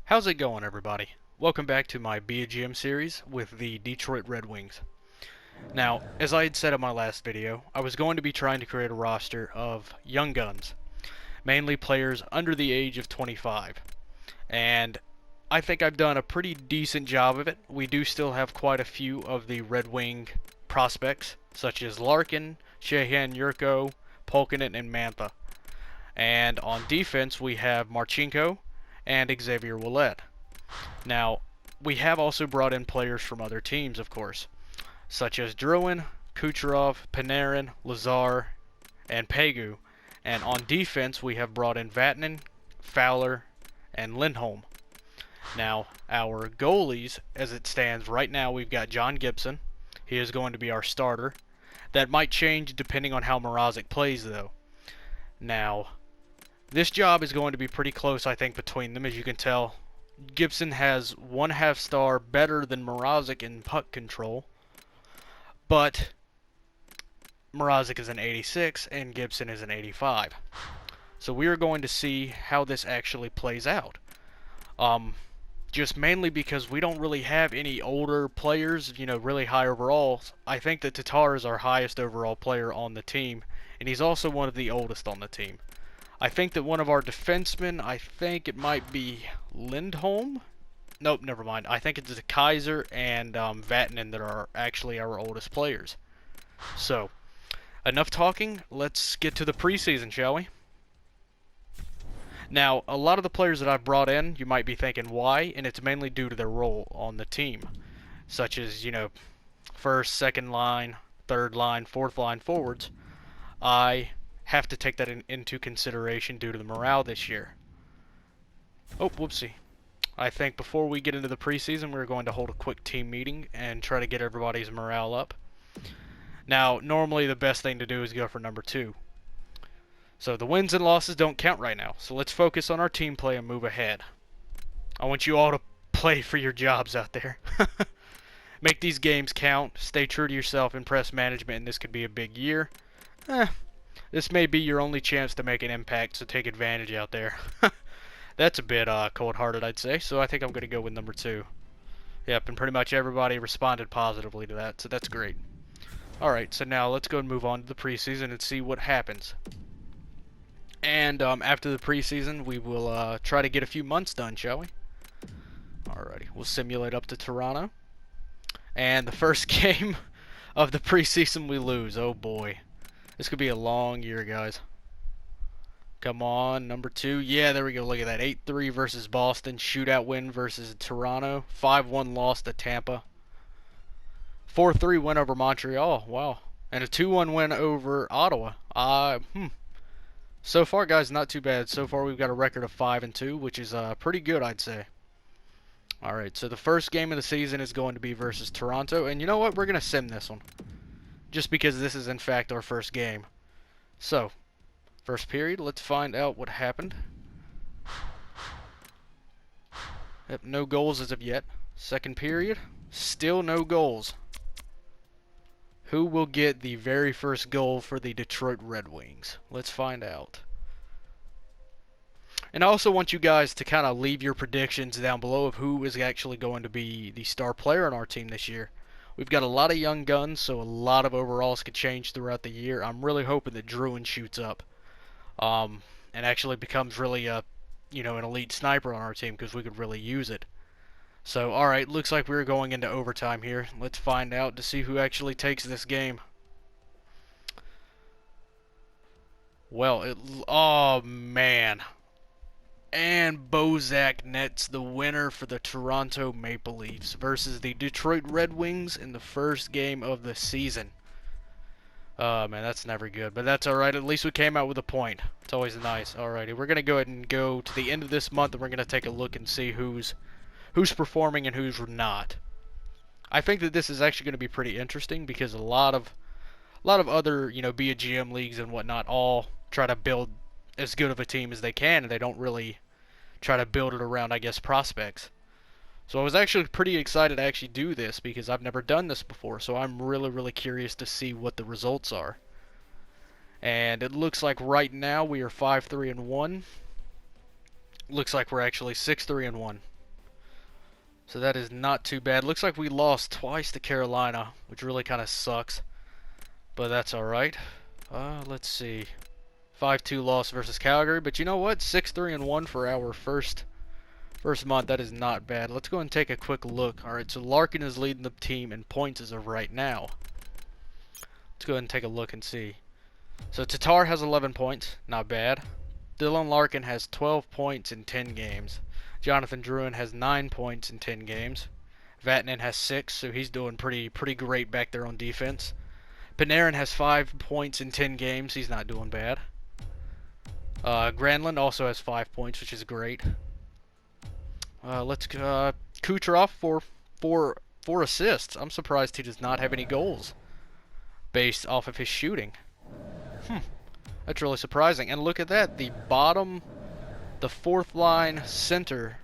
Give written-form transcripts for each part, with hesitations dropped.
How's it going, everybody? Welcome back to my Be a GM series with the Detroit Red Wings. Now, as I had said in my last video, I was going to be trying to create a roster of young guns, mainly players under the age of 25. And I think I've done a pretty decent job of it. We do still have quite a few of the Red Wing prospects, such as Larkin, Sheahan, Yurko, Polkanen, and Mantha. And on defense, we have Marchenko and Xavier Ouellet. Now, we have also brought in players from other teams, of course, such as Drouin, Kucherov, Panarin, Lazar, and Pegu. And on defense, we have brought in Vatanen, Fowler, and Lindholm. Now, our goalies, as it stands right now, we've got John Gibson. He is going to be our starter. That might change depending on how Mrazek plays, though. Now, this job is going to be pretty close, I think, between them. As you can tell, Gibson has 1/2 star better than Mrazek in puck control, but Mrazek is an 86 and Gibson is an 85. So we are going to see how this actually plays out. Just mainly because we don't really have any older players, really high overall. I think that Tatar is our highest overall player on the team, and he's also one of the oldest on the team. I think that one of our defensemen, I think it might be Lindholm. Nope, never mind. I think it's Kaiser and Vatanen that are actually our oldest players. So, enough talking. Let's get to the preseason, shall we? Now, a lot of the players that I've brought in, you might be thinking why, and it's mainly due to their role on the team. Such as, first, second line, third line, fourth line forwards. I have to take that into consideration due to the morale this year. Oh, whoopsie. I think before we get into the preseason, we're going to hold a quick team meeting and try to get everybody's morale up. Now, normally the best thing to do is go for number 2. So the wins and losses don't count right now, so let's focus on our team play and move ahead. I want you all to play for your jobs out there. Make these games count, stay true to yourself, impress management, and this could be a big year. This may be your only chance to make an impact, so take advantage out there. That's a bit cold-hearted, I'd say, so I think I'm going to go with number 2. Yep, and pretty much everybody responded positively to that, so that's great. Alright, so now let's go and move on to the preseason and see what happens. And after the preseason, we will try to get a few months done, shall we? Alrighty, we'll simulate up to Toronto. And the first game of the preseason we lose. Oh boy. This could be a long year, guys. Come on, number 2. Yeah, there we go. Look at that. 8-3 versus Boston. Shootout win versus Toronto. 5-1 loss to Tampa. 4-3 win over Montreal. Wow. And a 2-1 win over Ottawa. So far, guys, not too bad. So far, we've got a record of 5-2, which is pretty good, I'd say. Alright, so the first game of the season is going to be versus Toronto. And you know what? We're going to sim this one. Just because this is, in fact, our first game. So, first period, let's find out what happened. Yep, no goals as of yet. Second period, still no goals. Who will get the very first goal for the Detroit Red Wings? Let's find out. And I also want you guys to kind of leave your predictions down below of who is actually going to be the star player on our team this year. We've got a lot of young guns, so a lot of overalls could change throughout the year. I'm really hoping that Drouin shoots up and actually becomes really an elite sniper on our team, because we could really use it. So, alright, looks like we're going into overtime here. Let's find out to see who actually takes this game. Well, oh man. And Bozak nets the winner for the Toronto Maple Leafs versus the Detroit Red Wings in the first game of the season. Oh man, that's never good, but that's alright. At least we came out with a point. It's always nice. Alrighty, we're going to go ahead and go to the end of this month, and we're going to take a look and see who's performing and who's not. I think that this is actually going to be pretty interesting, because a lot of other, be a GM leagues and whatnot all try to build as good of a team as they can, and they don't really try to build it around, I guess, prospects. So I was actually pretty excited to actually do this, because I've never done this before, so I'm really, really curious to see what the results are. And it looks like right now we are 5-3-1. Looks like we're actually 6-3-1. So that is not too bad. Looks like we lost twice to Carolina, which really kind of sucks. But that's alright. Let's see. 5-2 loss versus Calgary. But you know what? 6-3-1 for our first month. That is not bad. Let's go and take a quick look. Alright, so Larkin is leading the team in points as of right now. Let's go ahead and take a look and see. So Tatar has 11 points. Not bad. Dylan Larkin has 12 points in 10 games. Jonathan Drouin has 9 points in 10 games. Vatanen has 6, so he's doing pretty great back there on defense. Panarin has 5 points in 10 games. He's not doing bad. Granlund also has 5 points, which is great. Let's Kucherov for 4 assists. I'm surprised he does not have any goals based off of his shooting. That's really surprising. And look at that, the fourth line center,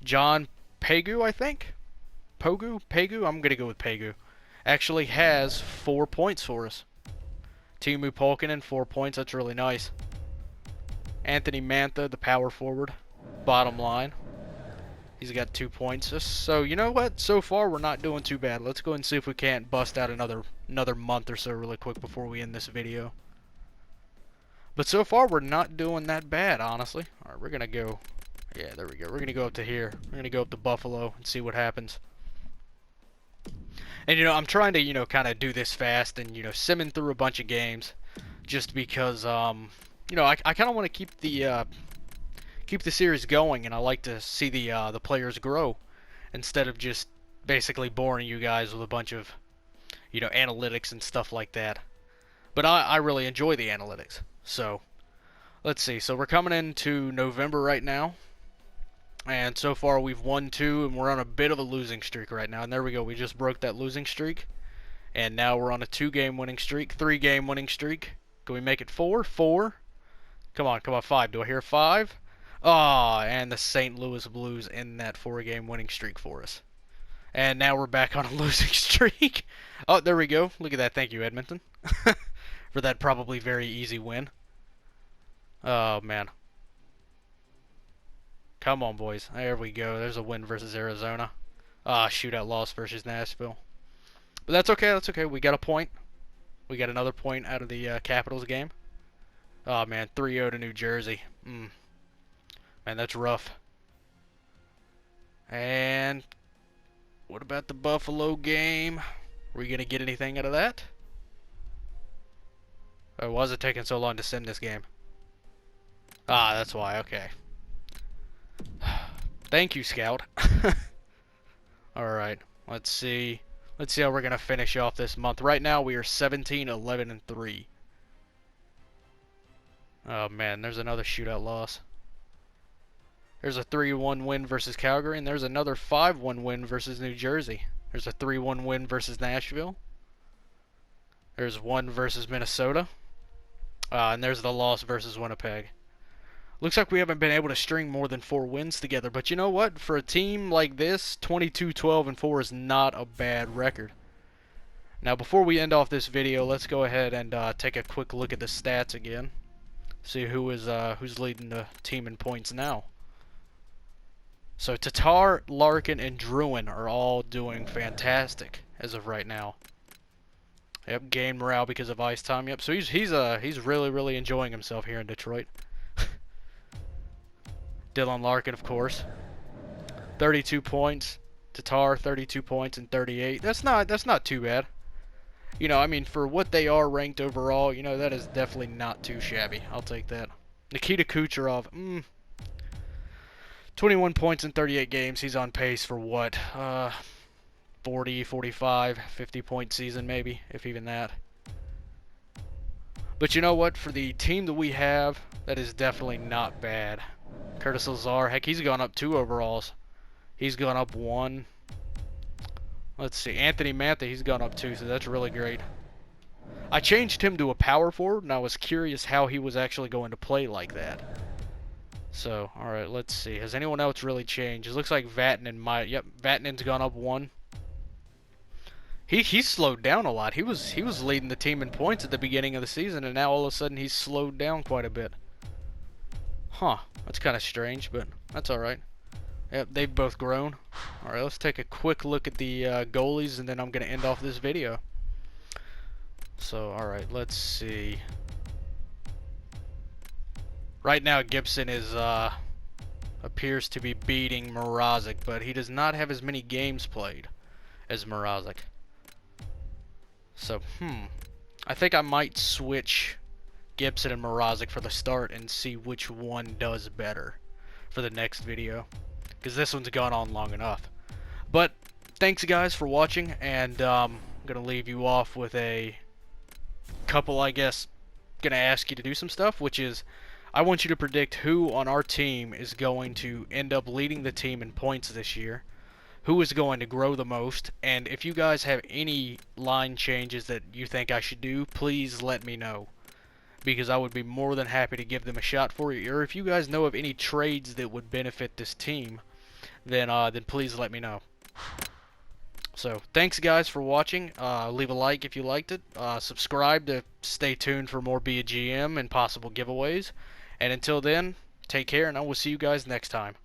John Pegu, I think? Pegu? I'm gonna go with Pegu. Actually has 4 points for us. Timu Polkinen, 4 points. That's really nice. Anthony Mantha, the power forward, bottom line. He's got 2 points. So you know what? So far we're not doing too bad. Let's go and see if we can't bust out another month or so really quick before we end this video. But so far we're not doing that bad, honestly. Alright, we're gonna go. Yeah, there we go. We're gonna go up to here. We're gonna go up to Buffalo and see what happens. And you know, I'm trying to, you know, kind of do this fast and, you know, simming through a bunch of games just because you know, I kind of want to keep the series going, and I like to see the players grow instead of just basically boring you guys with a bunch of, you know, analytics and stuff like that. But I really enjoy the analytics. So, let's see. So we're coming into November right now. And so far we've won 2, and we're on a bit of a losing streak right now. And there we go. We just broke that losing streak. And now we're on a 2-game winning streak, 3-game winning streak. Can we make it 4? 4. Come on, 5. Do I hear 5? Ah, and the St. Louis Blues end that 4-game winning streak for us. And now we're back on a losing streak. Oh, there we go. Look at that. Thank you, Edmonton. For that probably very easy win. Oh, man. Come on, boys. There we go. There's a win versus Arizona. Ah, shootout loss versus Nashville. But that's okay. That's okay. We got a point. We got another point out of the Capitals game. Oh, man. 3-0 to New Jersey. Man, that's rough. And what about the Buffalo game? Were we going to get anything out of that? Or was it taking so long to send this game? Ah, that's why. Okay. Thank you, Scout. Alright. Let's see. Let's see how we're going to finish off this month. Right now, we are 17-11-3. Oh, man. There's another shootout loss. There's a 3-1 win versus Calgary, and there's another 5-1 win versus New Jersey. There's a 3-1 win versus Nashville. There's 1 versus Minnesota. And there's the loss versus Winnipeg. Looks like we haven't been able to string more than 4 wins together. But you know what? For a team like this, 22-12-4 is not a bad record. Now, before we end off this video, let's go ahead and take a quick look at the stats again. See who's leading the team in points now. So Tatar, Larkin, and Drouin are all doing fantastic as of right now. Yep, gained morale because of ice time. Yep, so he's really enjoying himself here in Detroit. Dylan Larkin, of course, 32 points. Tatar, 32 points and 38. That's not too bad. You know, I mean, for what they are ranked overall, you know, that is definitely not too shabby. I'll take that. Nikita Kucherov, 21 points in 38 games. He's on pace for what? 40, 45, 50-point season maybe, if even that. But you know what? For the team that we have, that is definitely not bad. Curtis Lazar, heck, he's gone up 2 overalls. He's gone up 1. Let's see. Anthony Mantha, he's gone up 2, so that's really great. I changed him to a power forward, and I was curious how he was actually going to play like that. So, alright, let's see. Has anyone else really changed? It looks like Vatanen might. Yep, Vatanen's gone up 1. He's slowed down a lot. He was leading the team in points at the beginning of the season, and now all of a sudden he's slowed down quite a bit. Huh. That's kind of strange, but that's alright. Yep, they've both grown. Alright, let's take a quick look at the goalies, and then I'm going to end off this video. So, alright, let's see. Right now, Gibson is, appears to be beating Mrazek, but he does not have as many games played as Mrazek. So, I think I might switch Gibson and Mrazek for the start and see which one does better for the next video, because this one's gone on long enough. But thanks guys for watching, and I'm gonna leave you off with a couple, I guess, gonna ask you to do some stuff, which is I want you to predict who on our team is going to end up leading the team in points this year, who is going to grow the most, and if you guys have any line changes that you think I should do, please let me know, because I would be more than happy to give them a shot for you. Or if you guys know of any trades that would benefit this team, then please let me know. So thanks guys for watching. Leave a like if you liked it. Subscribe to stay tuned for more Be a GM and possible giveaways. And until then, take care, and I will see you guys next time.